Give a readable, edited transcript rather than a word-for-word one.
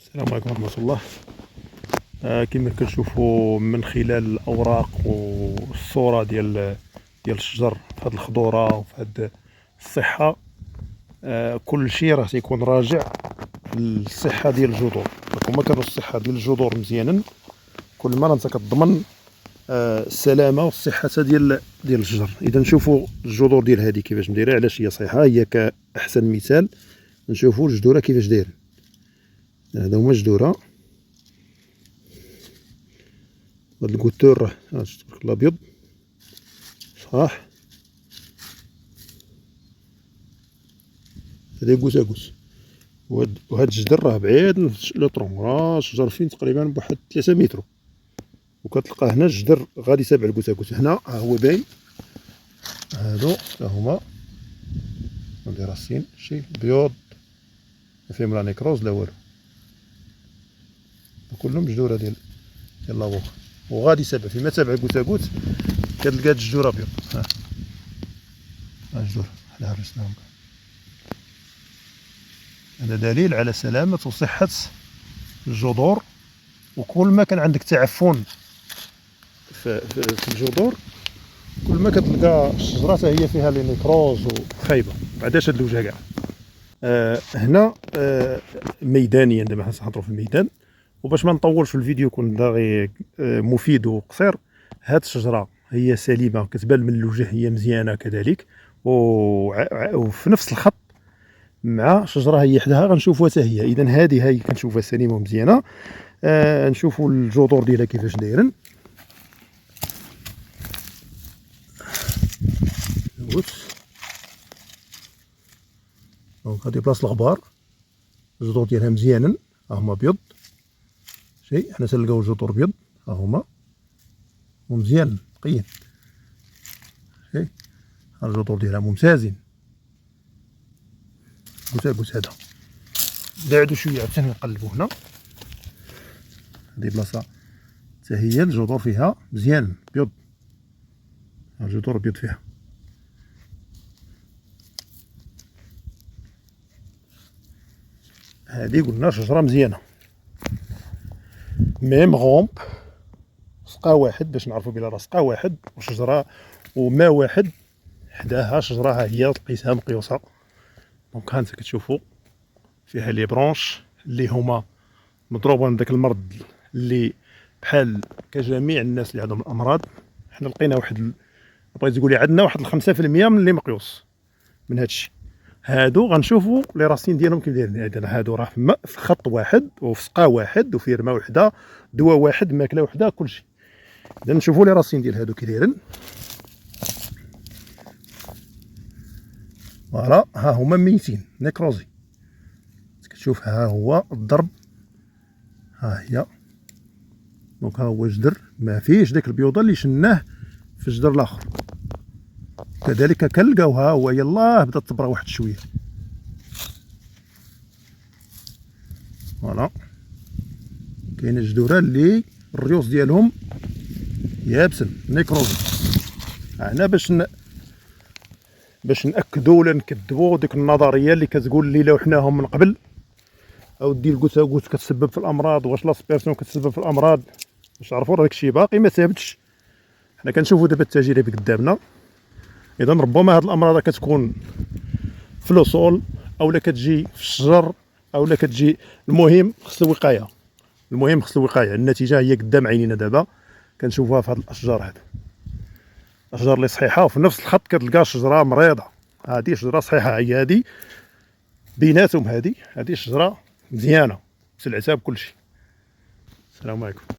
السلام عليكم ورحمة الله. كما كنشوفوا من خلال الأوراق والصورة ديال الشجر في هذه الخضورة وفي هذه الصحة. كل شيء راه تيكون راجع للصحة ديال الجذور. وما كانوا الصحة ديال الجذور مزيانا، كل ما انت كتضمن السلامة والصحة ديال الشجر. إذا نشوفوا الجذور ديال هذه كيفاش مديرة، علاش هي صحيحة، هي كأحسن مثال. نشوفوا الجذورة كيفاش داير. هذا هما الجذورة. هاد الكوتور راه تبارك الله ابيض صح. هذا كوساكوس، وهاد الجدر راه بعيد لو طرون، راه الشجر فين تقريبا بواحد 3 متر، وكتلقى هنا الجدر غادي تابع الكوساكوس. هنا ها هو باين، هادو تا هما هادي راسين شي بيض، ما فيهم لا نيكروز لا والو، كلهم جذوره ديال لافوكا. وغادي تابع فيما تابع الكوساكوس كتلقى هاد الجذور ابيض. ها الجذور حنا هرسناهم. هذا دليل على سلامة وصحة الجذور. وكل ما كان عندك تعفن في الجذور، كل ما كتلقى الشجرة هي فيها لي نيكروز وخايبة، بعداش هاد الوجه كاع. هنا ميدانيا دابا حنهضروا في الميدان، وباش ما نطولش في الفيديو يكون داغي مفيد وقصير. هاد الشجرة هي سليمة، كتبان من الوجه هي مزيانة كذلك، وفي نفس الخط مع شجره هي حداها غنشوفوها حتى هي. اذا هذه هي كنشوفها سليمه ومزيانه. نشوفوا الجذور ديالها كيفاش دايرين. دونك هذه بلاصه الغبار، الجذور ديالها مزيانين، ها هما بيض شي. حنا تنلقاو الجذور بيض ها هما ومزيان نقيين شي. ها الجذور ديالها ممتازين. كوساكوس هذا بعدو شويه عاوتاني نقلبو. هنا هذه بلاصه حتى هي الجذور فيها مزيان بيض، الجذور بيض فيها. هذه قلنا شجره مزيانه، ميم غومب سقا واحد باش نعرفوا بلا راه سقا واحد وشجره وما واحد حداها شجره ها هي لقيتها مقيوسه. دونك ها انت كتشوفوا فيها لي برونش اللي هما مضروبه من داك المرض اللي بحال كجميع الناس اللي عندهم الامراض. حنا لقينا واحد، بغيت تقولي عندنا واحد 5% من اللي مقيوس من هذا الشيء. هادو غنشوفوا لي راسين ديالهم كيف دايرين. هادو راه في خط واحد وفي سقا واحد وفي رمه وحده، دواء واحد، ماكله وحده، كلشي. اذا نشوفوا لي راسين ديال هادو كي دايرين. فوالا ها هما ميتين نيكروزي. كتشوف ها هو الضرب، ها هي. دونك ها هو الجدر ما فيهش داك البيوضه اللي شناه في الجدر الاخر. كذلك كنلقاو ها هو يلاه بدات تبرا واحد شويه. فوالا كاين الجذوره اللي الريوس ديالهم يابسين نيكروزي. هنا باش ناكدوا ولا نكذبوا ديك النظريه اللي كتقول اللي لوحناهم من قبل، او دير الكوساكوس كتسبب في الامراض، واش لاسبيرسيون كتسبب في الامراض، باش نعرفوا داك الشيء باقي ما ثابتش. حنا كنشوفوا دابا التجارب قدامنا. اذا ربما هاد الامراض كتكون في لو سول، اولا كتجي في الشجر، اولا كتجي. المهم خص الوقايه، المهم خص الوقايه. النتيجه هي قدام عينينا دابا كنشوفوها في هاد الاشجار. هاد الاشجار اللي صحيحه، وفي نفس الخط كتلقى شجره مريضه. هذه شجره صحيحه، هي هذه بيناتهم. هذه شجره مزيانه سلعتها بكل شيء. السلام عليكم.